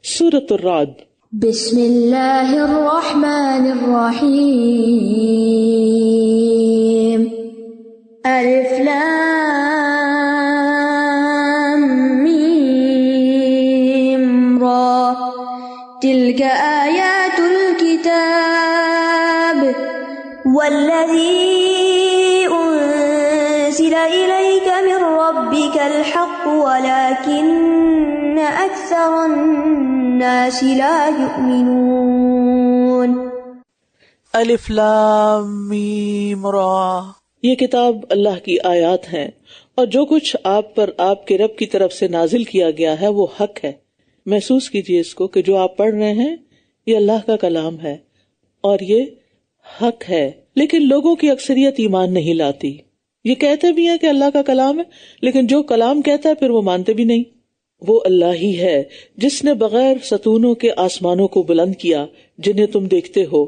سورۃ الرعد۔ بسم اللہ الرحمن الرحیم، الف لام میم را، تلک آیات الکتاب والذی انزل الیک من ربک الحق ولکن اکثر الناس لا یؤمنون۔ الف لام میم را، یہ کتاب اللہ کی آیات ہیں، اور جو کچھ آپ پر آپ کے رب کی طرف سے نازل کیا گیا ہے وہ حق ہے۔ محسوس کیجئے اس کو کہ جو آپ پڑھ رہے ہیں یہ اللہ کا کلام ہے اور یہ حق ہے، لیکن لوگوں کی اکثریت ایمان نہیں لاتی۔ یہ کہتے بھی ہیں کہ اللہ کا کلام ہے، لیکن جو کلام کہتا ہے پھر وہ مانتے بھی نہیں۔ وہ اللہ ہی ہے جس نے بغیر ستونوں کے آسمانوں کو بلند کیا جنہیں تم دیکھتے ہو،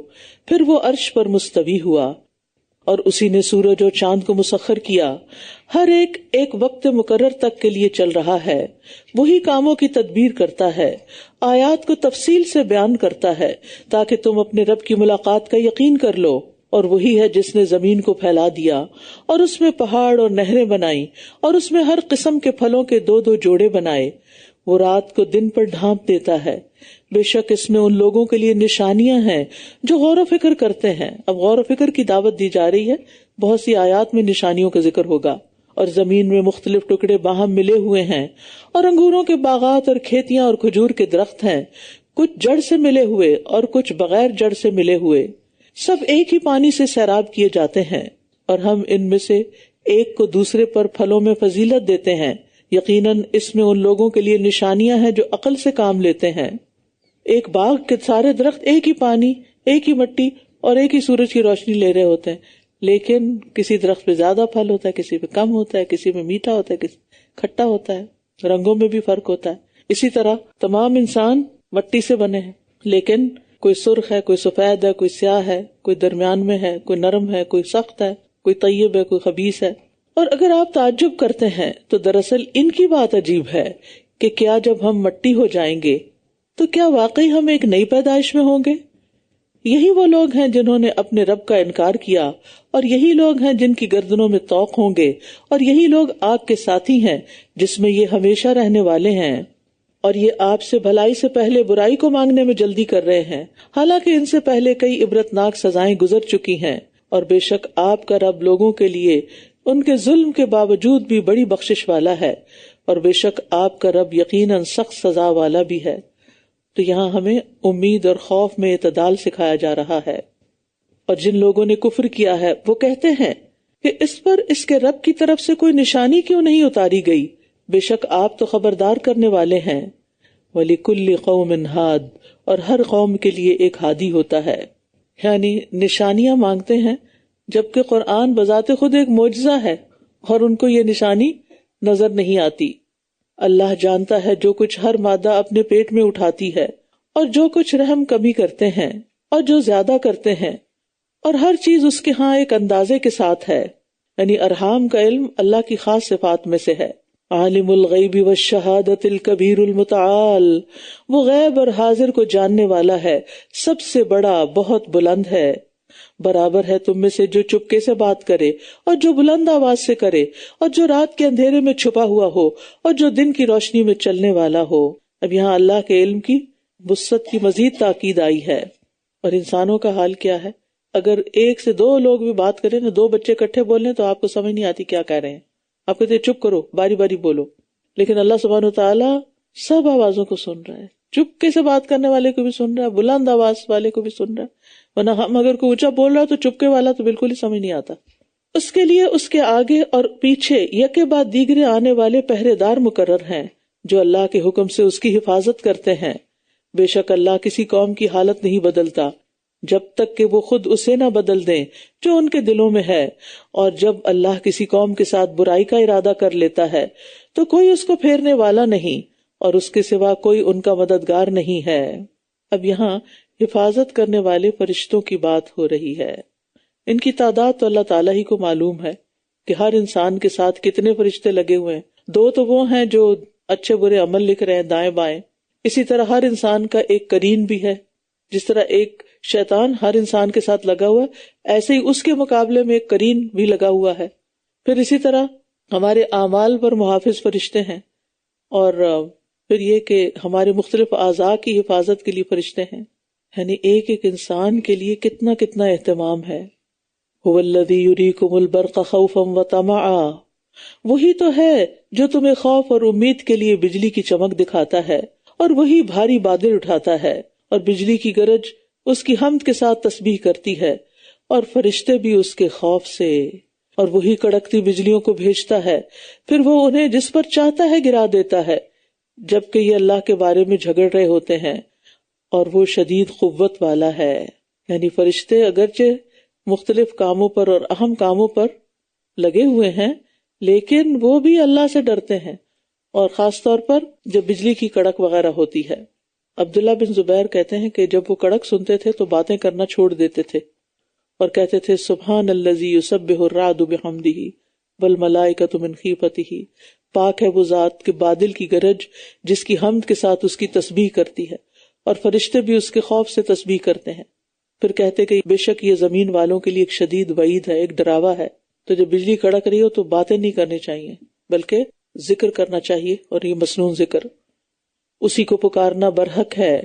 پھر وہ عرش پر مستوی ہوا، اور اسی نے سورج اور چاند کو مسخر کیا، ہر ایک ایک وقت مقرر تک کے لیے چل رہا ہے۔ وہی کاموں کی تدبیر کرتا ہے، آیات کو تفصیل سے بیان کرتا ہے تاکہ تم اپنے رب کی ملاقات کا یقین کر لو۔ اور وہی ہے جس نے زمین کو پھیلا دیا اور اس میں پہاڑ اور نہریں بنائیں اور اس میں ہر قسم کے پھلوں کے دو دو جوڑے بنائے۔ وہ رات کو دن پر ڈھانپ دیتا ہے، بے شک اس میں ان لوگوں کے لیے نشانیاں ہیں جو غور و فکر کرتے ہیں۔ اب غور و فکر کی دعوت دی جا رہی ہے، بہت سی آیات میں نشانیوں کا ذکر ہوگا۔ اور زمین میں مختلف ٹکڑے باہم ملے ہوئے ہیں، اور انگوروں کے باغات اور کھیتیاں اور کھجور کے درخت ہیں، کچھ جڑ سے ملے ہوئے اور کچھ بغیر جڑ سے ملے ہوئے، سب ایک ہی پانی سے سیراب کیے جاتے ہیں، اور ہم ان میں سے ایک کو دوسرے پر پھلوں میں فضیلت دیتے ہیں۔ یقیناً اس میں ان لوگوں کے لیے نشانیاں ہیں جو عقل سے کام لیتے ہیں۔ ایک باغ کے سارے درخت ایک ہی پانی، ایک ہی مٹی اور ایک ہی سورج کی روشنی لے رہے ہوتے ہیں، لیکن کسی درخت پہ زیادہ پھل ہوتا ہے، کسی پہ کم ہوتا ہے، کسی میں میٹھا ہوتا ہے، کسی کھٹا ہوتا ہے، رنگوں میں بھی فرق ہوتا ہے۔ اسی طرح تمام انسان مٹی سے بنے ہیں، لیکن کوئی سرخ ہے، کوئی سفید ہے، کوئی سیاہ ہے، کوئی درمیان میں ہے، کوئی نرم ہے، کوئی سخت ہے، کوئی طیب ہے، کوئی خبیث ہے۔ اور اگر آپ تعجب کرتے ہیں تو دراصل ان کی بات عجیب ہے کہ کیا جب ہم مٹی ہو جائیں گے تو کیا واقعی ہم ایک نئی پیدائش میں ہوں گے؟ یہی وہ لوگ ہیں جنہوں نے اپنے رب کا انکار کیا، اور یہی لوگ ہیں جن کی گردنوں میں طوق ہوں گے، اور یہی لوگ آگ کے ساتھی ہیں جس میں یہ ہمیشہ رہنے والے ہیں۔ اور یہ آپ سے بھلائی سے پہلے برائی کو مانگنے میں جلدی کر رہے ہیں، حالانکہ ان سے پہلے کئی عبرتناک سزائیں گزر چکی ہیں، اور بے شک آپ کا رب لوگوں کے لیے ان کے ظلم کے باوجود بھی بڑی بخشش والا ہے، اور بے شک آپ کا رب یقیناً سخت سزا والا بھی ہے۔ تو یہاں ہمیں امید اور خوف میں اعتدال سکھایا جا رہا ہے۔ اور جن لوگوں نے کفر کیا ہے وہ کہتے ہیں کہ اس پر اس کے رب کی طرف سے کوئی نشانی کیوں نہیں اتاری گئی، بے شک آپ تو خبردار کرنے والے ہیں۔ وَلِكُلِّ قَوْمٍ هَادٍ، اور ہر قوم کے لیے ایک ہادی ہوتا ہے، یعنی نشانیاں مانگتے ہیں، جبکہ قرآن بذات خود ایک معجزہ ہے اور ان کو یہ نشانی نظر نہیں آتی۔ اللہ جانتا ہے جو کچھ ہر مادہ اپنے پیٹ میں اٹھاتی ہے، اور جو کچھ رحم کمی کرتے ہیں اور جو زیادہ کرتے ہیں، اور ہر چیز اس کے ہاں ایک اندازے کے ساتھ ہے۔ یعنی ارحام کا علم اللہ کی خاص صفات میں سے ہے۔ عالم الغیب والشہادۃ الکبیر المتعال، وہ غیب اور حاضر کو جاننے والا ہے، سب سے بڑا، بہت بلند ہے۔ برابر ہے تم میں سے جو چپکے سے بات کرے اور جو بلند آواز سے کرے، اور جو رات کے اندھیرے میں چھپا ہوا ہو اور جو دن کی روشنی میں چلنے والا ہو۔ اب یہاں اللہ کے علم کی وسعت کی مزید تاکید آئی ہے۔ اور انسانوں کا حال کیا ہے؟ اگر ایک سے دو لوگ بھی بات کریں نا، دو بچے اکٹھے بولیں تو آپ کو سمجھ نہیں آتی کیا کہہ رہے ہیں، آپ کہتے ہیں چپ کرو، باری باری بولو۔ لیکن اللہ سبحانہ وتعالیٰ سب آوازوں کو سن رہا ہے، چپکے سے بات کرنے والے کو بھی سن رہا ہے، بلند آواز والے کو بھی سن رہا ہے، ورنہ ہم اگر کوئی اونچا بول رہا ہے تو چپکے والا تو بالکل ہی سمجھ نہیں آتا۔ اس کے لیے اس کے آگے اور پیچھے یکے بعد دیگرے آنے والے پہرے دار مقرر ہیں جو اللہ کے حکم سے اس کی حفاظت کرتے ہیں۔ بے شک اللہ کسی قوم کی حالت نہیں بدلتا جب تک کہ وہ خود اسے نہ بدل دیں جو ان کے دلوں میں ہے، اور جب اللہ کسی قوم کے ساتھ برائی کا ارادہ کر لیتا ہے تو کوئی اس کو پھیرنے والا نہیں، اور اس کے سوا کوئی ان کا مددگار نہیں ہے۔ اب یہاں حفاظت کرنے والے فرشتوں کی بات ہو رہی ہے۔ ان کی تعداد تو اللہ تعالیٰ ہی کو معلوم ہے کہ ہر انسان کے ساتھ کتنے فرشتے لگے ہوئے ہیں۔ دو تو وہ ہیں جو اچھے برے عمل لکھ رہے ہیں دائیں بائیں، اسی طرح ہر انسان کا ایک قرین بھی ہے، جس طرح ایک شیطان ہر انسان کے ساتھ لگا ہوا ہے، ایسے ہی اس کے مقابلے میں ایک قرین بھی لگا ہوا ہے۔ پھر اسی طرح ہمارے اعمال پر محافظ فرشتے ہیں، اور پھر یہ کہ ہمارے مختلف اعضاء کی حفاظت کے لیے فرشتے ہیں، یعنی ایک ایک انسان کے لیے کتنا کتنا اہتمام ہے۔ هو الذی یریکم البرق خوفا وطمعا، وہی تو ہے جو تمہیں خوف اور امید کے لیے بجلی کی چمک دکھاتا ہے، اور وہی بھاری بادل اٹھاتا ہے، اور بجلی کی گرج اس کی حمد کے ساتھ تسبیح کرتی ہے، اور فرشتے بھی اس کے خوف سے، اور وہی کڑکتی بجلیوں کو بھیجتا ہے، پھر وہ انہیں جس پر چاہتا ہے گرا دیتا ہے، جبکہ یہ اللہ کے بارے میں جھگڑ رہے ہوتے ہیں، اور وہ شدید قوت والا ہے۔ یعنی فرشتے اگرچہ مختلف کاموں پر اور اہم کاموں پر لگے ہوئے ہیں، لیکن وہ بھی اللہ سے ڈرتے ہیں، اور خاص طور پر جب بجلی کی کڑک وغیرہ ہوتی ہے۔ عبداللہ بن زبیر کہتے ہیں کہ جب وہ کڑک سنتے تھے تو باتیں کرنا چھوڑ دیتے تھے اور کہتے تھے سبحان الذی یسبح الرعد بحمدہ والملائکۃ من خیفتہ، پاک ہے وہ ذات کہ بادل کی گرج جس کی حمد کے ساتھ اس کی تسبیح کرتی ہے، اور فرشتے بھی اس کے خوف سے تسبیح کرتے ہیں۔ پھر کہتے کہ بے شک یہ زمین والوں کے لیے ایک شدید وعید ہے، ایک ڈراوا ہے۔ تو جب بجلی کڑک رہی ہو تو باتیں نہیں کرنی چاہیے، بلکہ ذکر کرنا چاہیے، اور یہ مسنون ذکر، اسی کو پکارنا برحق ہے۔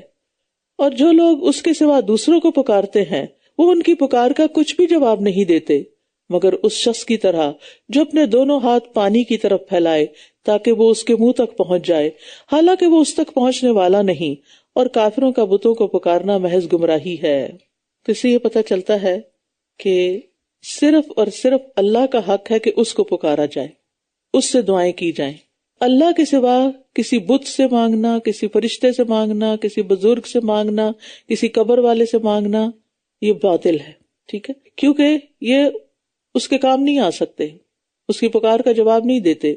اور جو لوگ اس کے سوا دوسروں کو پکارتے ہیں وہ ان کی پکار کا کچھ بھی جواب نہیں دیتے، مگر اس شخص کی طرح جو اپنے دونوں ہاتھ پانی کی طرف پھیلائے تاکہ وہ اس کے منہ تک پہنچ جائے، حالانکہ وہ اس تک پہنچنے والا نہیں، اور کافروں کا بتوں کو پکارنا محض گمراہی ہے۔ تو اس سے یہ پتہ چلتا ہے کہ صرف اور صرف اللہ کا حق ہے کہ اس کو پکارا جائے، اس سے دعائیں کی جائیں۔ اللہ کے سوا کسی بت سے مانگنا، کسی فرشتے سے مانگنا، کسی بزرگ سے مانگنا، کسی قبر والے سے مانگنا، یہ باطل ہے، ٹھیک ہے، کیونکہ یہ اس کے کام نہیں آ سکتے، اس کی پکار کا جواب نہیں دیتے۔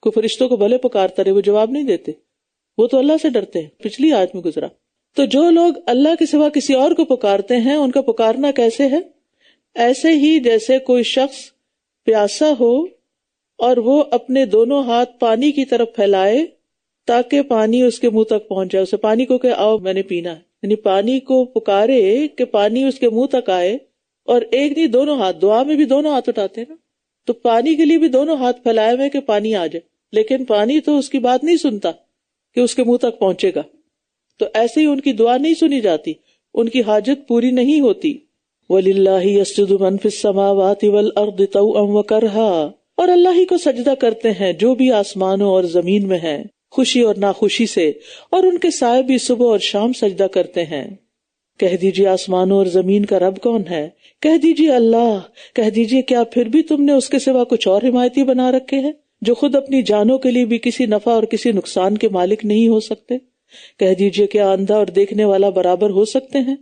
کوئی فرشتوں کو بھلے پکارتا رہے، وہ جواب نہیں دیتے، وہ تو اللہ سے ڈرتے ہیں، پچھلی آیت میں گزرا۔ تو جو لوگ اللہ کے سوا کسی اور کو پکارتے ہیں ان کا پکارنا کیسے ہے؟ ایسے ہی جیسے کوئی شخص پیاسا ہو اور وہ اپنے دونوں ہاتھ پانی کی طرف پھیلائے تاکہ پانی اس کے منہ تک پہنچ جائے، اسے پانی کو کہ آؤ میں نے پینا ہے، یعنی پانی کو پکارے کہ پانی اس کے منہ تک آئے، اور ایک نہیں دونوں ہاتھ، دعا میں بھی دونوں ہاتھ اٹھاتے ہیں نا، تو پانی کے لیے بھی دونوں ہاتھ پھیلائے ہوئے کہ پانی آ جائے، لیکن پانی تو اس کی بات نہیں سنتا کہ اس کے منہ تک پہنچے گا، تو ایسے ہی ان کی دعا نہیں سنی جاتی، ان کی حاجت پوری نہیں ہوتی۔ وَلِلَّهِ يَسْجُدُ مَن فِي السَّمَاوَاتِ وَالْأَرْضِ طَوْعًا وَكَرْهًا، اور اللہ ہی کو سجدہ کرتے ہیں جو بھی آسمانوں اور زمین میں ہیں، خوشی اور ناخوشی سے، اور ان کے سائے بھی صبح اور شام سجدہ کرتے ہیں۔ کہہ دیجیے آسمانوں اور زمین کا رب کون ہے؟ کہہ دیجیے اللہ۔ کہہ دیجیے کیا پھر بھی تم نے اس کے سوا کچھ اور حمایتی بنا رکھے ہیں جو خود اپنی جانوں کے لیے بھی کسی نفع اور کسی نقصان کے مالک نہیں ہو سکتے؟ کہہ دیجیے کیا اندھا اور دیکھنے والا برابر ہو سکتے ہیں؟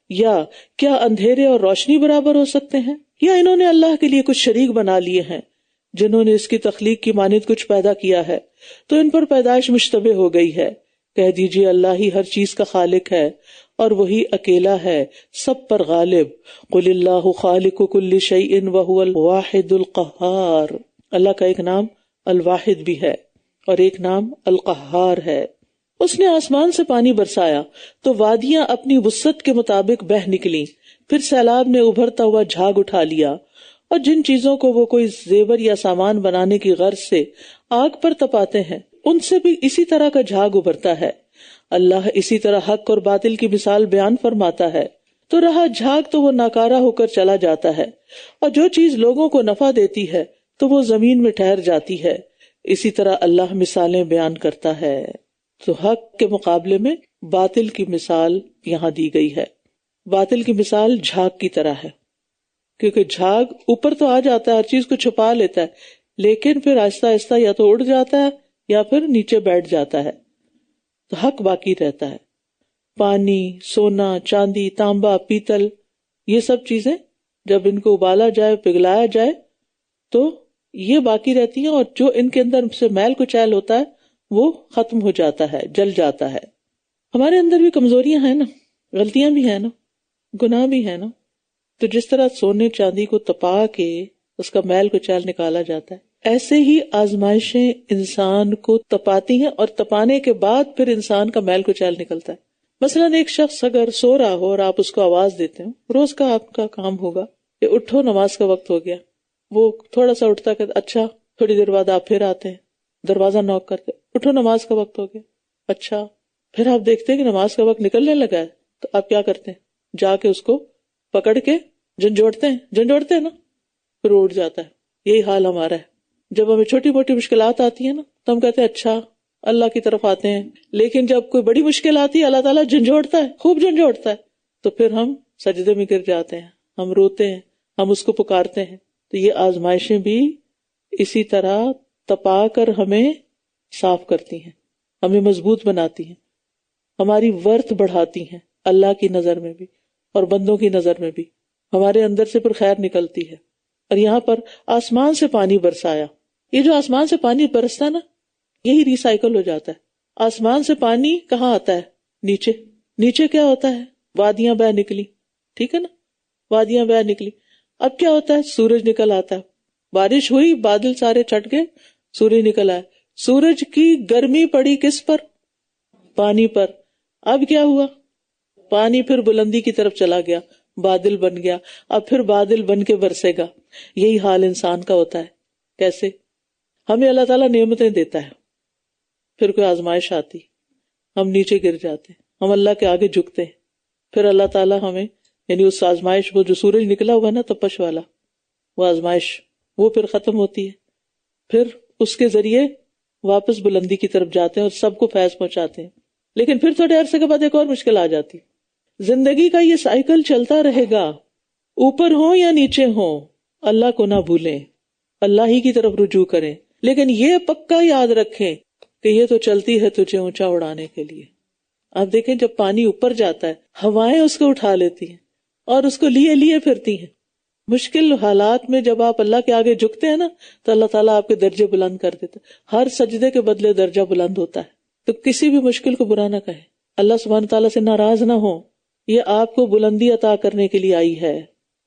یا کیا اندھیرے اور روشنی برابر ہو سکتے ہیں؟ یا انہوں نے اللہ کے لیے کچھ شریک بنا لیے ہیں جنہوں نے اس کی تخلیق کی مانند کچھ پیدا کیا ہے تو ان پر پیدائش مشتبہ ہو گئی ہے۔ کہہ دیجیے اللہ ہی ہر چیز کا خالق ہے اور وہی اکیلا ہے سب پر غالب۔ قل اللہ خالق کل شیء وہو الواحد القہار، اللہ کا ایک نام الواحد بھی ہے اور ایک نام القہار ہے۔ اس نے آسمان سے پانی برسایا تو وادیاں اپنی وسعت کے مطابق بہہ نکلیں، پھر سیلاب نے ابھرتا ہوا جھاگ اٹھا لیا، اور جن چیزوں کو وہ کوئی زیور یا سامان بنانے کی غرض سے آگ پر تپاتے ہیں ان سے بھی اسی طرح کا جھاگ ابھرتا ہے۔ اللہ اسی طرح حق اور باطل کی مثال بیان فرماتا ہے، تو رہا جھاگ تو وہ ناکارہ ہو کر چلا جاتا ہے، اور جو چیز لوگوں کو نفع دیتی ہے تو وہ زمین میں ٹھہر جاتی ہے۔ اسی طرح اللہ مثالیں بیان کرتا ہے۔ تو حق کے مقابلے میں باطل کی مثال یہاں دی گئی ہے۔ باطل کی مثال جھاگ کی طرح ہے، کیونکہ جھاگ اوپر تو آ جاتا ہے، ہر چیز کو چھپا لیتا ہے، لیکن پھر آہستہ آہستہ یا تو اڑ جاتا ہے یا پھر نیچے بیٹھ جاتا ہے، تو حق باقی رہتا ہے۔ پانی، سونا، چاندی، تانبا، پیتل، یہ سب چیزیں جب ان کو ابالا جائے، پگھلایا جائے تو یہ باقی رہتی ہیں، اور جو ان کے اندر سے میل کچیل ہوتا ہے وہ ختم ہو جاتا ہے، جل جاتا ہے۔ ہمارے اندر بھی کمزوریاں ہیں نا، غلطیاں بھی ہیں نا، گناہ بھی ہیں نا، تو جس طرح سونے چاندی کو تپا کے اس کا میل کچیل نکالا جاتا ہے، ایسے ہی آزمائشیں انسان کو تپاتی ہیں، اور تپانے کے بعد پھر انسان کا میل کچیل نکلتا ہے. مثلاً ایک شخص اگر سو رہا ہو اور آپ اس کو آواز دیتے ہو، روز کا آپ کا کام ہوگا کہ اٹھو نماز کا وقت ہو گیا، وہ تھوڑا سا اٹھتا کہ اچھا، تھوڑی دیر بعد آپ پھر آتے ہیں، دروازہ نوک کرتے، اٹھو نماز کا وقت ہو گیا، اچھا، پھر آپ دیکھتے ہیں کہ نماز کا وقت نکلنے لگا ہے، تو آپ کیا کرتے ہیں؟ جا کے اس کو پکڑ کے جھنجھوڑتے ہیں نا، پھر اٹھ جاتا ہے. یہی حال ہمارا ہے. جب ہمیں چھوٹی موٹی مشکلات آتی ہیں نا تو ہم کہتے ہیں اچھا اللہ کی طرف آتے ہیں، لیکن جب کوئی بڑی مشکل آتی ہے اللہ تعالیٰ جھنجھوڑتا ہے، خوب جھنجھوڑتا ہے، تو پھر ہم سجدے میں گر جاتے ہیں، ہم روتے ہیں، ہم اس کو پکارتے ہیں. تو یہ آزمائشیں بھی اسی طرح تپا کر ہمیں صاف کرتی ہیں، ہمیں مضبوط بناتی ہیں، ہماری ورث بڑھاتی ہیں اللہ کی نظر میں بھی اور بندوں کی نظر میں بھی. ہمارے اندر سے پھر خیر نکلتی ہے. اور یہاں پر آسمان سے پانی برسایا، یہ جو آسمان سے پانی برستا ہے نا، یہی ریسائیکل ہو جاتا ہے. آسمان سے پانی کہاں آتا ہے؟ نیچے کیا ہوتا ہے؟ وادیاں بہہ نکلی، ٹھیک ہے نا، وادیاں بہہ نکلی. اب کیا ہوتا ہے؟ سورج نکل آتا ہے، بارش ہوئی، بادل سارے چھٹ گئے، سورج نکل آیا. سورج کی گرمی پڑی کس پر؟ پانی پر. اب کیا ہوا؟ پانی پھر بلندی کی طرف چلا گیا، بادل بن گیا، اب پھر بادل بن کے برسے گا. یہی حال انسان کا ہوتا ہے. کیسے؟ ہمیں اللہ تعالیٰ نعمتیں دیتا ہے، پھر کوئی آزمائش آتی، ہم نیچے گر جاتے، ہم اللہ کے آگے جھکتے ہیں، پھر اللہ تعالیٰ ہمیں، یعنی اس آزمائش، وہ جو سورج نکلا ہوا نا تپش والا، وہ آزمائش وہ پھر ختم ہوتی ہے، پھر اس کے ذریعے واپس بلندی کی طرف جاتے ہیں اور سب کو فیض پہنچاتے ہیں. لیکن پھر تھوڑے عرصے کے بعد ایک اور مشکل آ جاتی. زندگی کا یہ سائیکل چلتا رہے گا، اوپر ہوں یا نیچے ہوں، اللہ کو نہ بھولیں، اللہ ہی کی طرف رجوع کریں. لیکن یہ پکا یاد رکھیں کہ یہ تو چلتی ہے تجھے اونچا اڑانے کے لیے. آپ دیکھیں جب پانی اوپر جاتا ہے، ہوائیں اس کو اٹھا لیتی ہیں اور اس کو لیے پھرتی ہیں. مشکل حالات میں جب آپ اللہ کے آگے جھکتے ہیں نا تو اللہ تعالیٰ آپ کے درجے بلند کر دیتا ہے. ہر سجدے کے بدلے درجہ بلند ہوتا ہے. تو کسی بھی مشکل کو برا نہ کہیں، اللہ سبحانہ تعالیٰ سے ناراض نہ ہو، یہ آپ کو بلندی عطا کرنے کے لیے آئی ہے.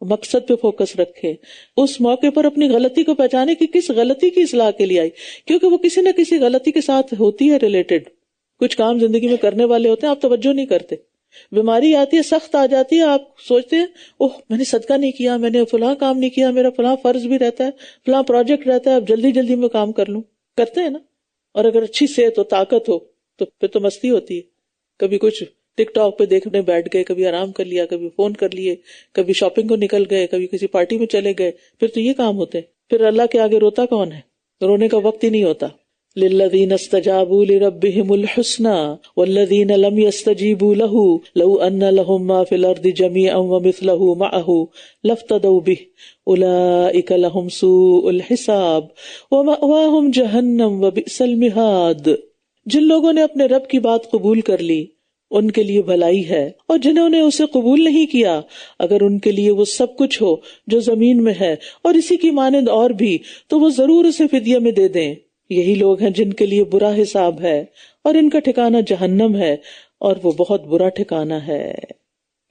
مقصد پہ فوکس رکھے، اس موقع پر اپنی غلطی کو پہچانے کہ کس غلطی کی اصلاح کے لیے آئی، کیونکہ وہ کسی نہ کسی غلطی کے ساتھ ہوتی ہے ریلیٹڈ. کچھ کام زندگی میں کرنے والے ہوتے ہیں، آپ توجہ نہیں کرتے، بیماری آتی ہے، سخت آ جاتی ہے، آپ سوچتے ہیں اوہ میں نے صدقہ نہیں کیا، میں نے فلاں کام نہیں کیا، میرا فلاں فرض بھی رہتا ہے، فلاں پروجیکٹ رہتا ہے، اب جلدی میں کام کر لوں، کرتے ہیں نا. اور اگر اچھی صحت ہو، طاقت ہو، تو پھر تو مستی ہوتی ہے. کبھی کچھ ٹک ٹاک پہ دیکھنے بیٹھ گئے، کبھی آرام کر لیا، کبھی فون کر لیے، کبھی شاپنگ کو نکل گئے، کبھی کسی پارٹی میں چلے گئے. پھر تو یہ کام ہوتے ہیں. پھر اللہ کے آگے روتا کون ہے؟ رونے کا وقت ہی نہیں ہوتا. للذین استجابوا لربهم الحسنى والذین لم يستجیبوا له لو ان لهم ما في الارض جميعا ومثله معه لافتدوا به اولئک لهم سوء الحساب ومأواهم جہنم وبئس المہاد. جن لوگوں نے اپنے رب کی بات قبول کر لی ان کے لیے بھلائی ہے، اور جنہوں نے اسے قبول نہیں کیا اگر ان کے لیے وہ سب کچھ ہو جو زمین میں ہے اور اسی کی مانند اور بھی تو وہ ضرور اسے فدیہ میں دے دیں. یہی لوگ ہیں جن کے لیے برا حساب ہے اور ان کا ٹھکانہ جہنم ہے اور وہ بہت برا ٹھکانہ ہے.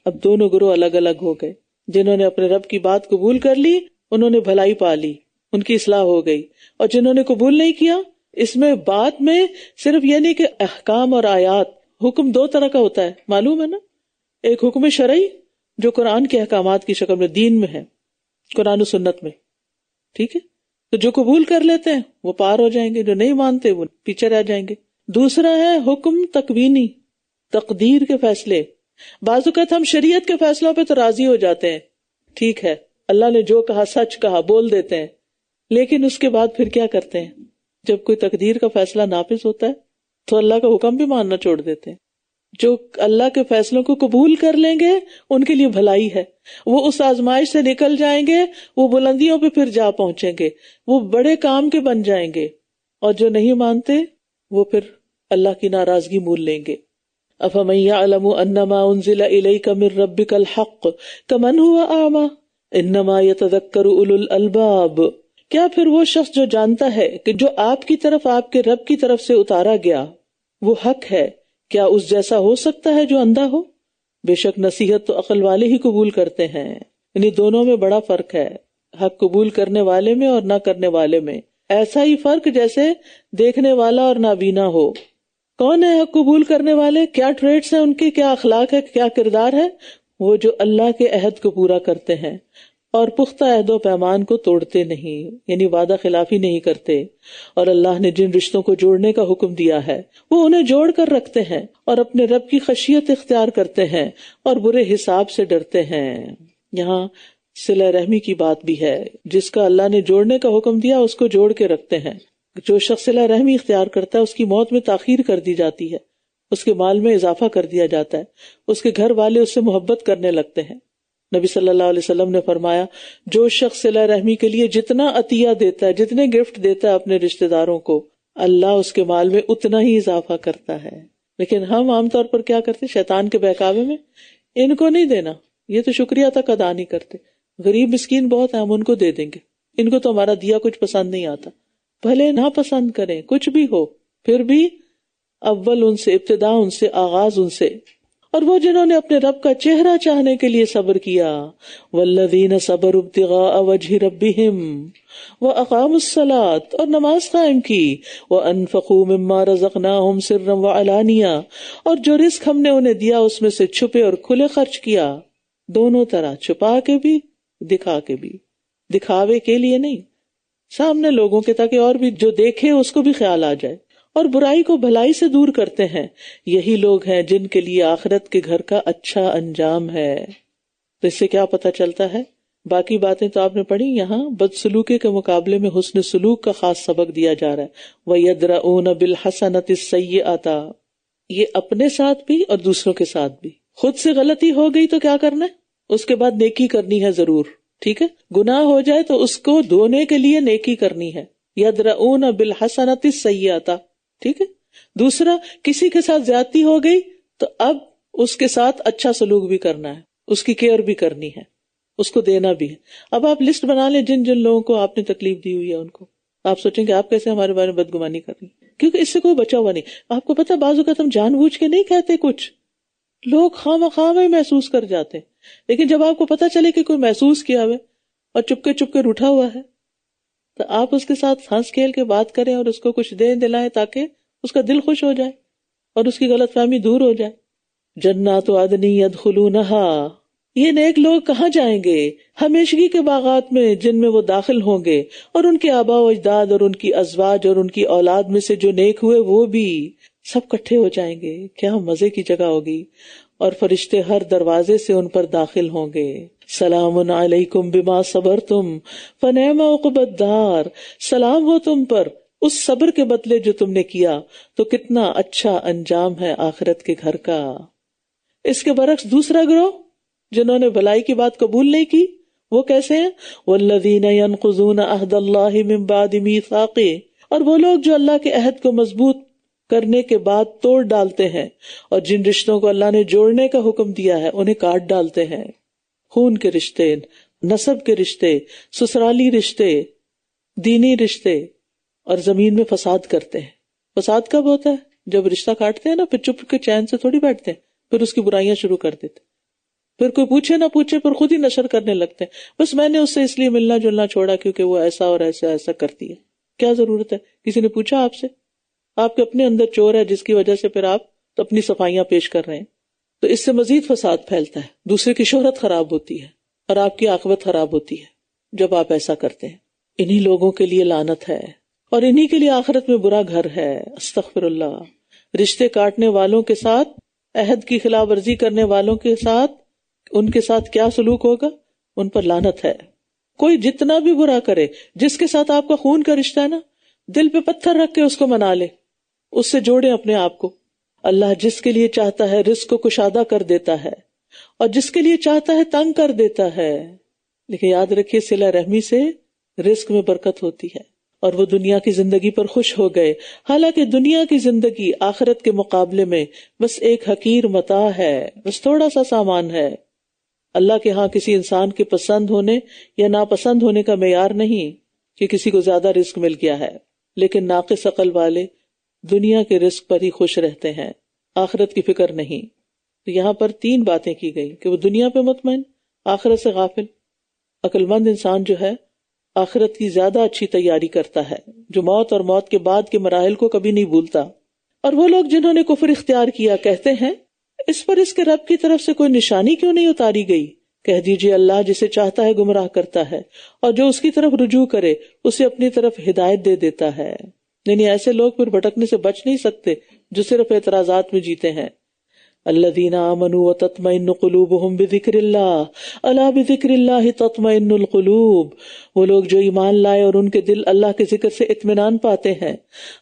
اب دونوں گروہ الگ الگ ہو گئے. جنہوں نے اپنے رب کی بات قبول کر لی انہوں نے بھلائی پا لی، ان کی اصلاح ہو گئی، اور جنہوں نے قبول نہیں کیا، اس میں بات میں صرف یہ نہیں کہ احکام اور آیات، حکم دو طرح کا ہوتا ہے، معلوم ہے نا. ایک حکم شرعی جو قرآن کے احکامات کی شکل میں دین میں ہے، قرآن و سنت میں، ٹھیک ہے، تو جو قبول کر لیتے ہیں وہ پار ہو جائیں گے، جو نہیں مانتے وہ پیچھے رہ جائیں گے. دوسرا ہے حکم تکوینی، تقدیر کے فیصلے. بعض اوقات ہم شریعت کے فیصلوں پہ تو راضی ہو جاتے ہیں، ٹھیک ہے اللہ نے جو کہا سچ کہا، بول دیتے ہیں، لیکن اس کے بعد پھر کیا کرتے ہیں؟ جب کوئی تقدیر کا فیصلہ نافذ ہوتا ہے تو اللہ کا حکم بھی ماننا چھوڑ دیتے ہیں. جو اللہ کے فیصلوں کو قبول کر لیں گے ان کے لیے بھلائی ہے، وہ اس آزمائش سے نکل جائیں گے، وہ بلندیوں پہ پھر جا پہنچیں گے، وہ بڑے کام کے بن جائیں گے. اور جو نہیں مانتے وہ پھر اللہ کی ناراضگی مول لیں گے. افمن یعلم انما انزل الیک من ربک الحق کمن هو اعمی انما یتذکر اولو الالباب. کیا پھر وہ شخص جو جانتا ہے کہ جو آپ کی طرف آپ کے رب کی طرف سے اتارا گیا وہ حق ہے، کیا اس جیسا ہو سکتا ہے جو اندھا ہو؟ بے شک نصیحت تو عقل والے ہی قبول کرتے ہیں. یعنی دونوں میں بڑا فرق ہے، حق قبول کرنے والے میں اور نہ کرنے والے میں. ایسا ہی فرق جیسے دیکھنے والا اور نابینا ہو. کون ہے حق قبول کرنے والے؟ کیا ٹریٹس ہیں ان کی، کیا اخلاق ہے، کیا کردار ہے؟ وہ جو اللہ کے عہد کو پورا کرتے ہیں اور پختہ عہد و پیمان کو توڑتے نہیں، یعنی وعدہ خلافی نہیں کرتے. اور اللہ نے جن رشتوں کو جوڑنے کا حکم دیا ہے وہ انہیں جوڑ کر رکھتے ہیں اور اپنے رب کی خشیت اختیار کرتے ہیں اور برے حساب سے ڈرتے ہیں. یہاں صلہ رحمی کی بات بھی ہے. جس کا اللہ نے جوڑنے کا حکم دیا اس کو جوڑ کے رکھتے ہیں. جو شخص صلہ رحمی اختیار کرتا ہے اس کی موت میں تاخیر کر دی جاتی ہے، اس کے مال میں اضافہ کر دیا جاتا ہے، اس کے گھر والے اس سے محبت کرنے لگتے ہیں. نبی صلی اللہ علیہ وسلم نے فرمایا جو شخص صلہ رحمی کے لیے جتنا عطیہ دیتا ہے، جتنے گفٹ دیتا ہے اپنے رشتہ داروں کو، اللہ اس کے مال میں اتنا ہی اضافہ کرتا ہے. لیکن ہم عام طور پر کیا کرتے، شیطان کے بہکاوے میں ان کو نہیں دینا، یہ تو شکریہ تک ادا نہیں کرتے، غریب مسکین بہت ہیں ہم ان کو دے دیں گے، ان کو تو ہمارا دیا کچھ پسند نہیں آتا. بھلے نہ پسند کریں، کچھ بھی ہو، پھر بھی اول ان سے، ابتدا ان سے، آغاز ان سے. اور وہ جنہوں نے اپنے رب کا چہرہ چاہنے کے لیے صبر کیا، والذین صبروا ابتغاء وجہ ربہم واقاموا الصلاۃ، اور نماز قائم کی، وانفقوا مما رزقناہم سرا وعلانیہ، اور جو رزق ہم نے انہیں دیا اس میں سے چھپے اور کھلے خرچ کیا. دونوں طرح، چھپا کے بھی، دکھا کے بھی. دکھاوے کے لیے نہیں، سامنے لوگوں کے، تاکہ اور بھی جو دیکھے اس کو بھی خیال آ جائے. اور برائی کو بھلائی سے دور کرتے ہیں، یہی لوگ ہیں جن کے لیے آخرت کے گھر کا اچھا انجام ہے. تو اس سے کیا پتہ چلتا ہے؟ باقی باتیں تو آپ نے پڑھی، یہاں بدسلوکی کے مقابلے میں حسن سلوک کا خاص سبق دیا جا رہا ہے. وَيَدْرَؤُونَ بِالْحَسَنَةِ السَّيِّئَةَ، یہ اپنے ساتھ بھی اور دوسروں کے ساتھ بھی. خود سے غلطی ہو گئی تو کیا کرنا ہے؟ اس کے بعد نیکی کرنی ہے ضرور، ٹھیک ہے. گناہ ہو جائے تو اس کو دھونے کے لیے نیکی کرنی ہے. یدرؤون بالحسنۃ السیئۃ، ٹھیک ہے. دوسرا، کسی کے ساتھ زیادتی ہو گئی تو اب اس کے ساتھ اچھا سلوک بھی کرنا ہے، اس کی کیئر بھی کرنی ہے، اس کو دینا بھی ہے. اب آپ لسٹ بنا لیں جن جن لوگوں کو آپ نے تکلیف دی ہوئی ہے ان کو. آپ سوچیں کہ آپ کیسے ہمارے بارے میں بدگمانی کر رہی ہیں، کیونکہ اس سے کوئی بچا ہوا نہیں. آپ کو پتہ بعض اوقات ہم جان بوجھ کے نہیں کہتے، کچھ لوگ خواہ میں محسوس کر جاتے ہیں. لیکن جب آپ کو پتہ چلے کہ کوئی محسوس کیا ہوا اور چپ کے روٹھا ہوا ہے تو آپ اس کے ساتھ ہنس کھیل کے بات کریں اور اس کو کچھ دے دلائیں تاکہ اس کا دل خوش ہو جائے اور اس کی غلط فہمی دور ہو جائے. جنات عدن یدخلونہا، یہ نیک لوگ کہاں جائیں گے؟ ہمیشگی کے باغات میں جن میں وہ داخل ہوں گے، اور ان کے آباء و اجداد اور ان کی ازواج اور ان کی اولاد میں سے جو نیک ہوئے وہ بھی سب کٹھے ہو جائیں گے. کیا مزے کی جگہ ہوگی. اور فرشتے ہر دروازے سے ان پر داخل ہوں گے. سلام علیکم بما صبرتم فنعم عقبی الدار، سلام ہو تم پر اس صبر کے بدلے جو تم نے کیا، تو کتنا اچھا انجام ہے آخرت کے گھر کا. اس کے برعکس دوسرا گروہ جنہوں نے بھلائی کی بات قبول نہیں کی، وہ کیسے ہیں؟ والذین ینقضون عہد اللہ من بعد میثاقہ، اور وہ لوگ جو اللہ کے عہد کو مضبوط کرنے کے بعد توڑ ڈالتے ہیں، اور جن رشتوں کو اللہ نے جوڑنے کا حکم دیا ہے انہیں کاٹ ڈالتے ہیں. خون کے رشتے، نسب کے رشتے، سسرالی رشتے، دینی رشتے، اور زمین میں فساد کرتے ہیں. فساد کب ہوتا ہے؟ جب رشتہ کاٹتے ہیں نا، پھر چپ کے چین سے تھوڑی بیٹھتے ہیں، پھر اس کی برائیاں شروع کر دیتے، پھر کوئی پوچھے نہ پوچھے پر خود ہی نشر کرنے لگتے ہیں. بس میں نے اس سے اس لیے ملنا جلنا چھوڑا کیونکہ وہ ایسا اور ایسا ایسا کرتی ہے. کیا ضرورت ہے؟ کسی نے پوچھا آپ سے؟ آپ کے اپنے اندر چور ہے جس کی وجہ سے پھر آپ اپنی صفائیاں پیش کر رہے ہیں. تو اس سے مزید فساد پھیلتا ہے، دوسرے کی شہرت خراب ہوتی ہے اور آپ کی عاقبت خراب ہوتی ہے جب آپ ایسا کرتے ہیں. انہی لوگوں کے لیے لعنت ہے اور انہی کے لیے آخرت میں برا گھر ہے. استغفر اللہ. رشتے کاٹنے والوں کے ساتھ، عہد کی خلاف ورزی کرنے والوں کے ساتھ، ان کے ساتھ کیا سلوک ہوگا؟ ان پر لعنت ہے. کوئی جتنا بھی برا کرے، جس کے ساتھ آپ کا خون کا رشتہ ہے نا، دل پہ پتھر رکھ کے اس کو منا لے، اس سے جوڑے اپنے آپ کو. اللہ جس کے لیے چاہتا ہے رزق کو کشادہ کر دیتا ہے اور جس کے لیے چاہتا ہے تنگ کر دیتا ہے. لیکن یاد رکھیے صلہ رحمی سے رزق میں برکت ہوتی ہے اور وہ دنیا کی زندگی پر خوش ہو گئے. حالانکہ دنیا کی زندگی آخرت کے مقابلے میں بس ایک حقیر متاع ہے، بس تھوڑا سا سامان ہے. اللہ کے ہاں کسی انسان کے پسند ہونے یا ناپسند ہونے کا معیار نہیں کہ کسی کو زیادہ رزق مل گیا ہے. لیکن ناقص عقل والے دنیا کے رزق پر ہی خوش رہتے ہیں، آخرت کی فکر نہیں. تو یہاں پر 3 باتیں کی گئی کہ وہ دنیا پہ مطمئن، آخرت سے غافل. عقل مند انسان جو ہے آخرت کی زیادہ اچھی تیاری کرتا ہے، جو موت اور موت کے بعد کے مراحل کو کبھی نہیں بھولتا۔ اور وہ لوگ جنہوں نے کفر اختیار کیا کہتے ہیں اس پر اس کے رب کی طرف سے کوئی نشانی کیوں نہیں اتاری گئی؟ کہہ دیجئے اللہ جسے چاہتا ہے گمراہ کرتا ہے، اور جو اس کی طرف رجوع کرے اسے اپنی طرف ہدایت دے دیتا ہے۔ یعنی ایسے لوگ پھر بھٹکنے سے بچ نہیں سکتے جو صرف اعتراضات میں جیتے ہیں۔ الذین آمنوا وتطمئن قلوبہم بذکر اللہ الا بذکر اللہ تطمئن القلوب، وہ لوگ جو ایمان لائے اور ان کے دل اللہ کے ذکر سے اطمینان پاتے ہیں،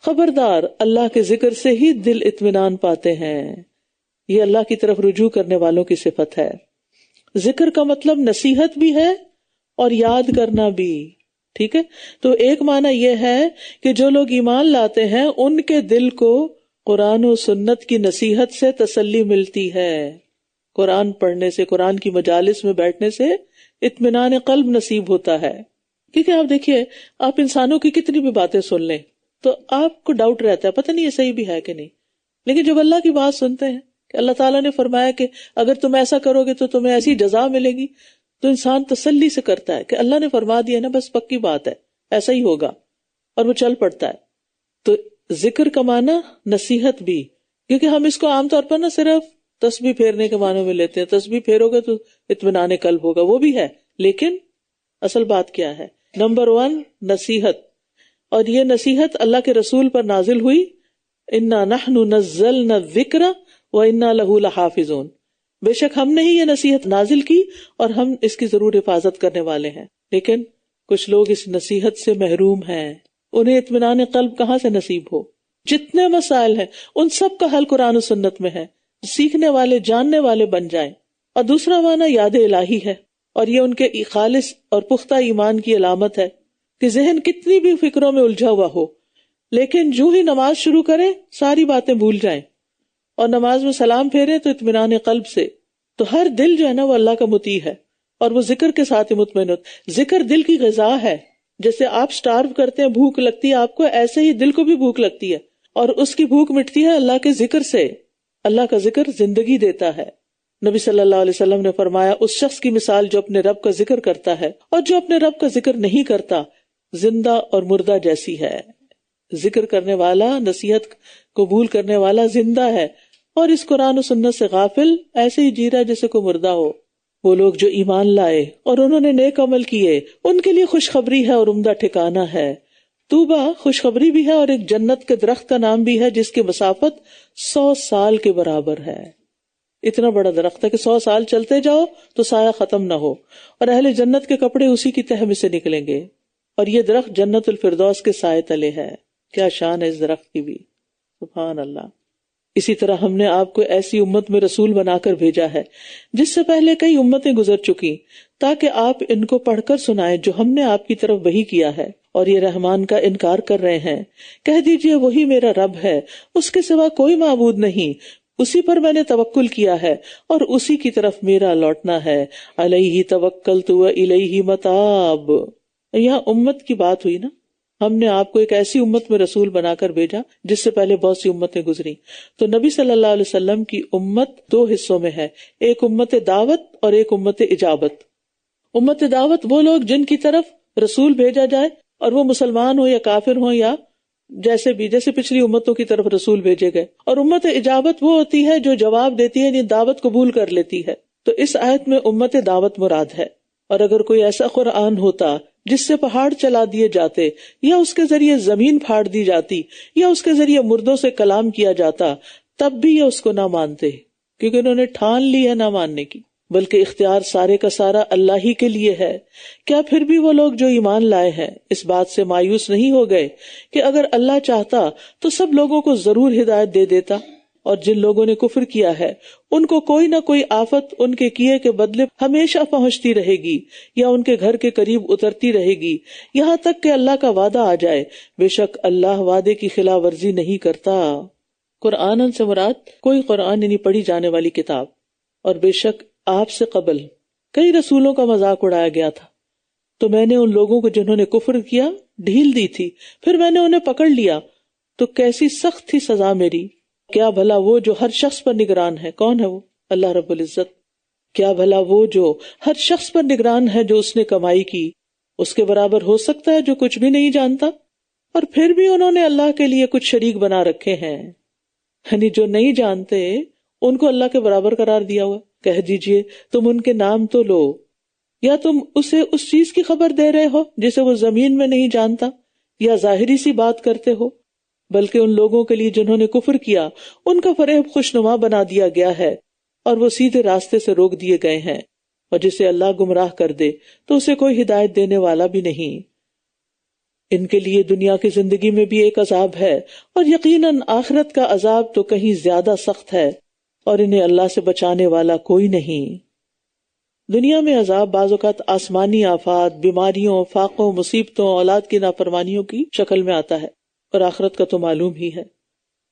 خبردار اللہ کے ذکر سے ہی دل اطمینان پاتے ہیں۔ یہ اللہ کی طرف رجوع کرنے والوں کی صفت ہے۔ ذکر کا مطلب نصیحت بھی ہے اور یاد کرنا بھی، ٹھیک ہے؟ تو ایک معنی یہ ہے کہ جو لوگ ایمان لاتے ہیں ان کے دل کو قرآن و سنت کی نصیحت سے تسلی ملتی ہے، قرآن پڑھنے سے، قرآن کی مجالس میں بیٹھنے سے اطمینان قلب نصیب ہوتا ہے۔ کیونکہ آپ دیکھیے، آپ انسانوں کی کتنی بھی باتیں سن لیں تو آپ کو ڈاؤٹ رہتا ہے، پتہ نہیں یہ صحیح بھی ہے کہ نہیں، لیکن جب اللہ کی بات سنتے ہیں کہ اللہ تعالیٰ نے فرمایا کہ اگر تم ایسا کرو گے تو تمہیں ایسی جزا ملے گی، تو انسان تسلی سے کرتا ہے کہ اللہ نے فرما دیا نا، بس پکی بات ہے، ایسا ہی ہوگا، اور وہ چل پڑتا ہے۔ تو ذکر کا معنی نصیحت بھی، کیونکہ ہم اس کو عام طور پر نہ صرف تسبیح پھیرنے کے معنی میں لیتے ہیں، تسبیح پھیرو گے تو اطمینان قلب ہوگا، وہ بھی ہے، لیکن اصل بات کیا ہے؟ نمبر 1 نصیحت، اور یہ نصیحت اللہ کے رسول پر نازل ہوئی، انا نحن نزلنا الذکر وانا لہ لحافظون، بے شک ہم نے ہی یہ نصیحت نازل کی اور ہم اس کی ضرور حفاظت کرنے والے ہیں۔ لیکن کچھ لوگ اس نصیحت سے محروم ہیں، انہیں اطمینان قلب کہاں سے نصیب ہو؟ جتنے مسائل ہیں ان سب کا حل قرآن و سنت میں ہے، سیکھنے والے جاننے والے بن جائیں۔ اور دوسرا معنی یاد الہی ہے، اور یہ ان کے خالص اور پختہ ایمان کی علامت ہے کہ ذہن کتنی بھی فکروں میں الجھا ہوا ہو، لیکن جو ہی نماز شروع کرے ساری باتیں بھول جائیں، اور نماز میں سلام پھیرے تو اطمینان قلب سے۔ تو ہر دل جو ہے نا وہ اللہ کا مطیع ہے، اور وہ ذکر کے ساتھ ہی مطمئن ہوتا۔ ذکر دل کی غذا ہے، جیسے آپ سٹارو کرتے ہیں، بھوک لگتی ہے آپ کو، ایسے ہی دل کو بھی بھوک لگتی ہے، اور اس کی بھوک مٹتی ہے اللہ کے ذکر سے۔ اللہ کا ذکر زندگی دیتا ہے۔ نبی صلی اللہ علیہ وسلم نے فرمایا، اس شخص کی مثال جو اپنے رب کا ذکر کرتا ہے اور جو اپنے رب کا ذکر نہیں کرتا، زندہ اور مردہ جیسی ہے۔ ذکر کرنے والا، نصیحت قبول کرنے والا زندہ ہے، اور اس قرآن و سنت سے غافل ایسے ہی جی رہا جیسے کوئی مردہ ہو۔ وہ لوگ جو ایمان لائے اور انہوں نے نیک عمل کیے، ان کے لیے خوشخبری ہے اور عمدہ ٹھکانہ ہے۔ توبہ خوشخبری بھی ہے، اور ایک جنت کے درخت کا نام بھی ہے جس کی مسافت 100 سال کے برابر ہے۔ اتنا بڑا درخت ہے کہ 100 سال چلتے جاؤ تو سایہ ختم نہ ہو، اور اہل جنت کے کپڑے اسی کی تہ میں سے نکلیں گے، اور یہ درخت جنت الفردوس کے سائے تلے ہے۔ کیا شان ہے اس درخت کی بھی، سبحان اللہ۔ اسی طرح ہم نے آپ کو ایسی امت میں رسول بنا کر بھیجا ہے جس سے پہلے کئی امتیں گزر چکی، تاکہ آپ ان کو پڑھ کر سنائیں جو ہم نے آپ کی طرف وحی کیا ہے، اور یہ رحمان کا انکار کر رہے ہیں۔ کہہ دیجئے وہی میرا رب ہے، اس کے سوا کوئی معبود نہیں، اسی پر میں نے توکل کیا ہے اور اسی کی طرف میرا لوٹنا ہے۔ علیہ توکلت و الیہ متاب۔ یہاں امت کی بات ہوئی نا، ہم نے آپ کو ایک ایسی امت میں رسول بنا کر بھیجا جس سے پہلے بہت سی امتیں گزری۔ تو نبی صلی اللہ علیہ وسلم کی امت 2 حصوں میں ہے، ایک امت دعوت اور ایک امت اجابت۔ امت دعوت وہ لوگ جن کی طرف رسول بھیجا جائے، اور وہ مسلمان ہوں یا کافر ہوں یا جیسے پچھلی امتوں کی طرف رسول بھیجے گئے۔ اور امت اجابت وہ ہوتی ہے جو جواب دیتی ہے، یعنی دعوت قبول کر لیتی ہے۔ تو اس آیت میں امت دعوت مراد ہے۔ اور اگر کوئی ایسا قرآن ہوتا جس سے پہاڑ چلا دیے جاتے، یا اس کے ذریعے زمین پھاڑ دی جاتی، یا اس کے ذریعے مردوں سے کلام کیا جاتا، تب بھی یہ اس کو نہ مانتے، کیونکہ انہوں نے ٹھان لی ہے نہ ماننے کی۔ بلکہ اختیار سارے کا سارا اللہ ہی کے لیے ہے۔ کیا پھر بھی وہ لوگ جو ایمان لائے ہیں اس بات سے مایوس نہیں ہو گئے کہ اگر اللہ چاہتا تو سب لوگوں کو ضرور ہدایت دے دیتا؟ اور جن لوگوں نے کفر کیا ہے ان کو کوئی نہ کوئی آفت ان کے کیے کے بدلے ہمیشہ پہنچتی رہے گی، یا ان کے گھر کے قریب اترتی رہے گی، یہاں تک کہ اللہ کا وعدہ آ جائے۔ بے شک اللہ وعدے کی خلاف ورزی نہیں کرتا۔ قرآن سے مراد کوئی قرآن یعنی پڑھی جانے والی کتاب۔ اور بے شک آپ سے قبل کئی رسولوں کا مذاق اڑایا گیا تھا، تو میں نے ان لوگوں کو جنہوں نے کفر کیا ڈھیل دی تھی، پھر میں نے انہیں پکڑ لیا، تو کیسی سخت تھی سزا میری۔ کیا بھلا وہ جو ہر شخص پر نگران ہے، کون ہے وہ؟ اللہ رب العزت۔ کیا بھلا وہ جو ہر شخص پر نگران ہے جو اس نے کمائی کی، اس کے برابر ہو سکتا ہے جو کچھ بھی نہیں جانتا؟ اور پھر بھی انہوں نے اللہ کے لیے کچھ شریک بنا رکھے ہیں، یعنی جو نہیں جانتے ان کو اللہ کے برابر قرار دیا ہوا۔ کہہ دیجئے تم ان کے نام تو لو، یا تم اسے اس چیز کی خبر دے رہے ہو جسے وہ زمین میں نہیں جانتا، یا ظاہری سی بات کرتے ہو، بلکہ ان لوگوں کے لیے جنہوں نے کفر کیا ان کا فریب خوشنما بنا دیا گیا ہے اور وہ سیدھے راستے سے روک دیے گئے ہیں، اور جسے اللہ گمراہ کر دے تو اسے کوئی ہدایت دینے والا بھی نہیں۔ ان کے لیے دنیا کی زندگی میں بھی ایک عذاب ہے، اور یقیناً آخرت کا عذاب تو کہیں زیادہ سخت ہے، اور انہیں اللہ سے بچانے والا کوئی نہیں۔ دنیا میں عذاب بعض اوقات آسمانی آفات، بیماریوں، فاقوں، مصیبتوں، اولاد کی نافرمانیوں کی شکل میں آتا ہے، اور آخرت کا تو معلوم ہی ہے۔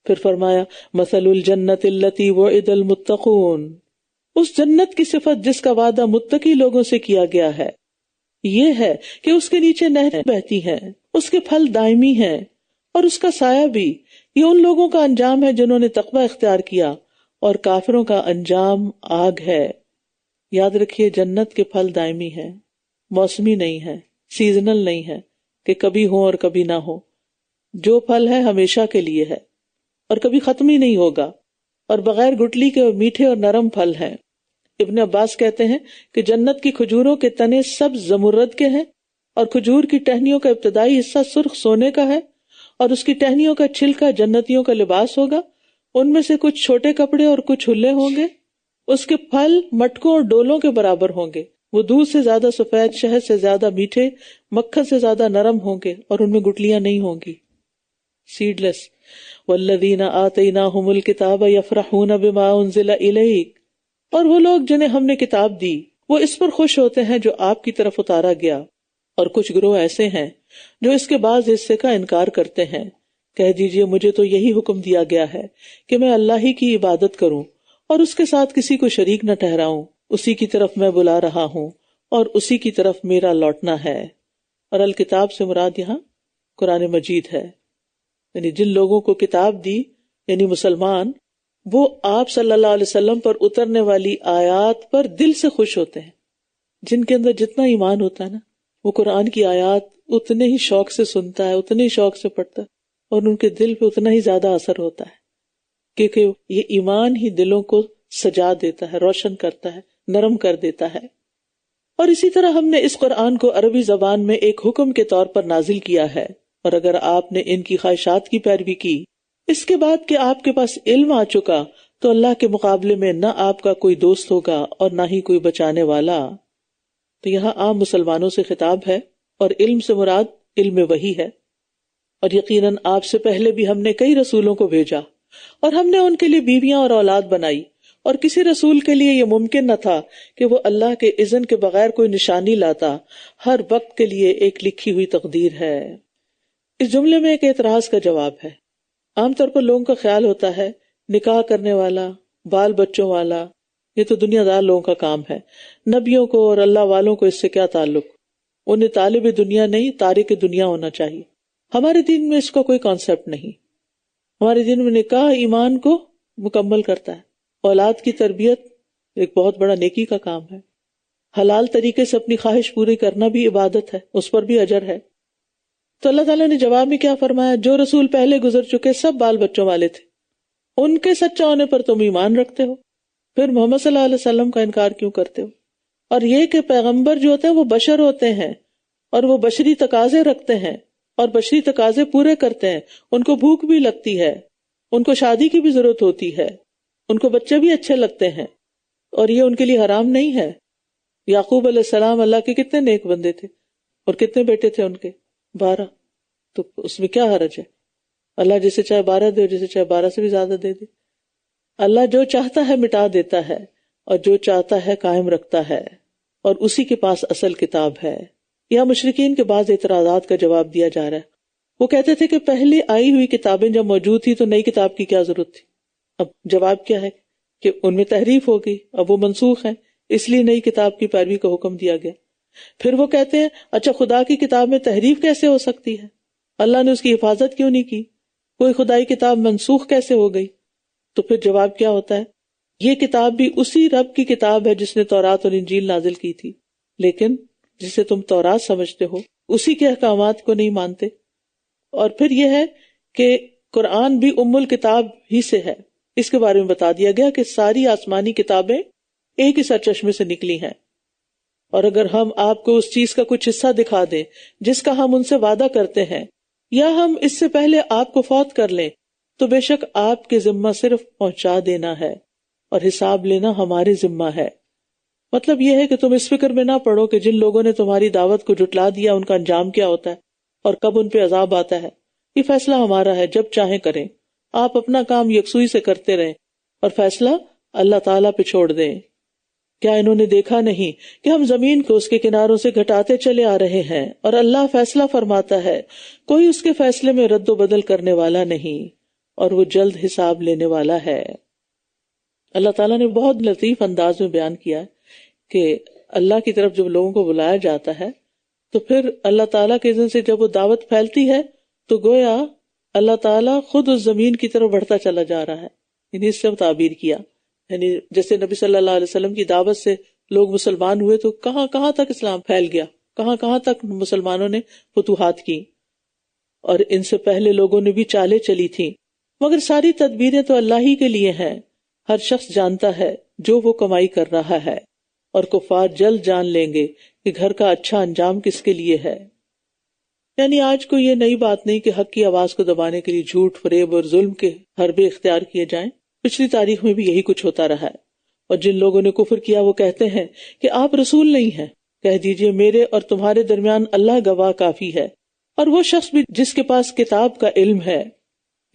پھر فرمایا مثل الجنت التی وعد المتقون، اس جنت کی صفت جس کا وعدہ متقی لوگوں سے کیا گیا ہے یہ ہے کہ اس کے نیچے نہریں بہتی ہیں، اس کے پھل دائمی ہیں اور اس کا سایہ بھی۔ یہ ان لوگوں کا انجام ہے جنہوں نے تقوی اختیار کیا، اور کافروں کا انجام آگ ہے۔ یاد رکھیے جنت کے پھل دائمی ہیں، موسمی نہیں ہے، سیزنل نہیں ہے کہ کبھی ہو اور کبھی نہ ہو۔ جو پھل ہے ہمیشہ کے لیے ہے اور کبھی ختم ہی نہیں ہوگا، اور بغیر گٹلی کے میٹھے اور نرم پھل ہیں۔ ابن عباس کہتے ہیں کہ جنت کی کھجوروں کے تنے سبز زمرد کے ہیں، اور کھجور کی ٹہنیوں کا ابتدائی حصہ سرخ سونے کا ہے، اور اس کی ٹہنیوں کا چھلکا جنتیوں کا لباس ہوگا۔ ان میں سے کچھ چھوٹے کپڑے اور کچھ ہلے ہوں گے۔ اس کے پھل مٹکوں اور ڈولوں کے برابر ہوں گے، وہ دودھ سے زیادہ سفید، شہد سے زیادہ میٹھے، مکھن سے زیادہ نرم ہوں گے، اور ان میں گٹلیاں نہیں ہوں گی۔ سیڈ لیس۔ والذین آتیناہم الکتاب یفرحون بما انزل الیک، اور وہ لوگ جنہیں ہم نے کتاب دی وہ اس پر خوش ہوتے ہیں جو آپ کی طرف اتارا گیا، اور کچھ گروہ ایسے ہیں جو اس کے بعض حصے کا انکار کرتے ہیں۔ کہہ دیجئے مجھے تو یہی حکم دیا گیا ہے کہ میں اللہ ہی کی عبادت کروں اور اس کے ساتھ کسی کو شریک نہ ٹھہراؤں، اسی کی طرف میں بلا رہا ہوں اور اسی کی طرف میرا لوٹنا ہے۔ اور الکتاب سے مراد یہاں قرآن مجید ہے، یعنی جن لوگوں کو کتاب دی یعنی مسلمان، وہ آپ صلی اللہ علیہ وسلم پر اترنے والی آیات پر دل سے خوش ہوتے ہیں۔ جن کے اندر جتنا ایمان ہوتا ہے نا، وہ قرآن کی آیات اتنے ہی شوق سے سنتا ہے، اتنے ہی شوق سے پڑھتا ہے، اور ان کے دل پہ اتنا ہی زیادہ اثر ہوتا ہے، کیونکہ یہ ایمان ہی دلوں کو سجا دیتا ہے، روشن کرتا ہے، نرم کر دیتا ہے۔ اور اسی طرح ہم نے اس قرآن کو عربی زبان میں ایک حکم کے طور پر نازل کیا ہے، اور اگر آپ نے ان کی خواہشات کی پیروی کی اس کے بعد کہ آپ کے پاس علم آ چکا، تو اللہ کے مقابلے میں نہ آپ کا کوئی دوست ہوگا اور نہ ہی کوئی بچانے والا۔ تو یہاں عام مسلمانوں سے خطاب ہے، اور علم سے مراد علم وحی ہے۔ اور یقیناً آپ سے پہلے بھی ہم نے کئی رسولوں کو بھیجا، اور ہم نے ان کے لیے بیویاں اور اولاد بنائی، اور کسی رسول کے لیے یہ ممکن نہ تھا کہ وہ اللہ کے اذن کے بغیر کوئی نشانی لاتا۔ ہر وقت کے لیے ایک لکھی ہوئی تقدیر ہے۔ اس جملے میں ایک اعتراض کا جواب ہے۔ عام طور پر لوگوں کا خیال ہوتا ہے نکاح کرنے والا، بال بچوں والا، یہ تو دنیا دار لوگوں کا کام ہے، نبیوں کو اور اللہ والوں کو اس سے کیا تعلق؟ انہیں طالب دنیا نہیں، تارک دنیا ہونا چاہیے۔ ہمارے دین میں اس کا کوئی کانسیپٹ نہیں۔ ہمارے دین میں نکاح ایمان کو مکمل کرتا ہے، اولاد کی تربیت ایک بہت بڑا نیکی کا کام ہے، حلال طریقے سے اپنی خواہش پوری کرنا بھی عبادت ہے، اس پر بھی اجر ہے۔ تو اللہ تعالیٰ نے جواب میں کیا فرمایا؟ جو رسول پہلے گزر چکے سب بال بچوں والے تھے، ان کے سچا ہونے پر تم ایمان رکھتے ہو، پھر محمد صلی اللہ علیہ وسلم کا انکار کیوں کرتے ہو؟ اور یہ کہ پیغمبر جو ہوتے ہیں وہ بشر ہوتے ہیں، اور وہ بشری تقاضے رکھتے ہیں اور بشری تقاضے پورے کرتے ہیں۔ ان کو بھوک بھی لگتی ہے، ان کو شادی کی بھی ضرورت ہوتی ہے، ان کو بچے بھی اچھے لگتے ہیں، اور یہ ان کے لیے حرام نہیں ہے۔ یعقوب علیہ السلام اللہ کے کتنے نیک بندے تھے، اور کتنے بیٹے تھے ان کے؟ 12۔ تو اس میں کیا حرج ہے؟ اللہ جسے چاہے 12 دے، اور جسے چاہے 12 سے بھی زیادہ دے دے۔ اللہ جو چاہتا ہے مٹا دیتا ہے، اور جو چاہتا ہے قائم رکھتا ہے، اور اسی کے پاس اصل کتاب ہے۔ یہاں مشرکین کے بعض اعتراضات کا جواب دیا جا رہا ہے۔ وہ کہتے تھے کہ پہلے آئی ہوئی کتابیں جب موجود تھی تو نئی کتاب کی کیا ضرورت تھی؟ اب جواب کیا ہے کہ ان میں تحریف ہو گئی، اب وہ منسوخ ہیں، اس لیے نئی کتاب کی پیروی کا حکم دیا گیا۔ پھر وہ کہتے ہیں اچھا خدا کی کتاب میں تحریف کیسے ہو سکتی ہے؟ اللہ نے اس کی حفاظت کیوں نہیں کی؟ کوئی خدائی کتاب منسوخ کیسے ہو گئی؟ تو پھر جواب کیا ہوتا ہے؟ یہ کتاب بھی اسی رب کی کتاب ہے جس نے تورات اور انجیل نازل کی تھی، لیکن جسے تم تورات سمجھتے ہو، اسی کے احکامات کو نہیں مانتے. اور پھر یہ ہے کہ قرآن بھی ام الکتاب ہی سے ہے. اس کے بارے میں بتا دیا گیا کہ ساری آسمانی کتابیں ایک ہی سرچشمے سے نکلی ہیں. اور اگر ہم آپ کو اس چیز کا کچھ حصہ دکھا دیں جس کا ہم ان سے وعدہ کرتے ہیں، یا ہم اس سے پہلے آپ کو فوت کر لیں، تو بے شک آپ کے ذمہ صرف پہنچا دینا ہے اور حساب لینا ہمارے ذمہ ہے. مطلب یہ ہے کہ تم اس فکر میں نہ پڑو کہ جن لوگوں نے تمہاری دعوت کو جھٹلا دیا ان کا انجام کیا ہوتا ہے اور کب ان پہ عذاب آتا ہے. یہ فیصلہ ہمارا ہے، جب چاہیں کریں. آپ اپنا کام یکسوئی سے کرتے رہیں اور فیصلہ اللہ تعالیٰ پہ چھوڑ دیں. کیا انہوں نے دیکھا نہیں کہ ہم زمین کو اس کے کناروں سے گھٹاتے چلے آ رہے ہیں، اور اللہ فیصلہ فرماتا ہے، کوئی اس کے فیصلے میں رد و بدل کرنے والا نہیں، اور وہ جلد حساب لینے والا ہے. اللہ تعالیٰ نے بہت لطیف انداز میں بیان کیا کہ اللہ کی طرف جب لوگوں کو بلایا جاتا ہے تو پھر اللہ تعالیٰ کے اذن سے جب وہ دعوت پھیلتی ہے تو گویا اللہ تعالیٰ خود اس زمین کی طرف بڑھتا چلا جا رہا ہے. یعنی اس سے تعبیر کیا، یعنی جیسے نبی صلی اللہ علیہ وسلم کی دعوت سے لوگ مسلمان ہوئے تو کہاں کہاں تک اسلام پھیل گیا، کہاں کہاں تک مسلمانوں نے فتوحات کی، اور ان سے پہلے لوگوں نے بھی چالیں چلی تھیں. مگر ساری تدبیریں تو اللہ ہی کے لیے ہیں. ہر شخص جانتا ہے جو وہ کمائی کر رہا ہے، اور کفار جلد جان لیں گے کہ گھر کا اچھا انجام کس کے لیے ہے. یعنی آج کو یہ نئی بات نہیں کہ حق کی آواز کو دبانے کے لیے جھوٹ، فریب اور ظلم کے حربے اختیار کیے جائیں. پچھلی تاریخ میں بھی یہی کچھ ہوتا رہا ہے. اور جن لوگوں نے کفر کیا وہ کہتے ہیں کہ آپ رسول نہیں ہیں. کہہ دیجئے میرے اور تمہارے درمیان اللہ گواہ کافی ہے، اور وہ شخص بھی جس کے پاس کتاب کا علم ہے،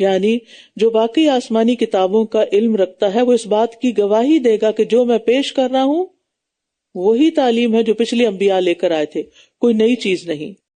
یعنی جو باقی آسمانی کتابوں کا علم رکھتا ہے، وہ اس بات کی گواہی دے گا کہ جو میں پیش کر رہا ہوں وہی تعلیم ہے جو پچھلے انبیاء لے کر آئے تھے، کوئی نئی چیز نہیں.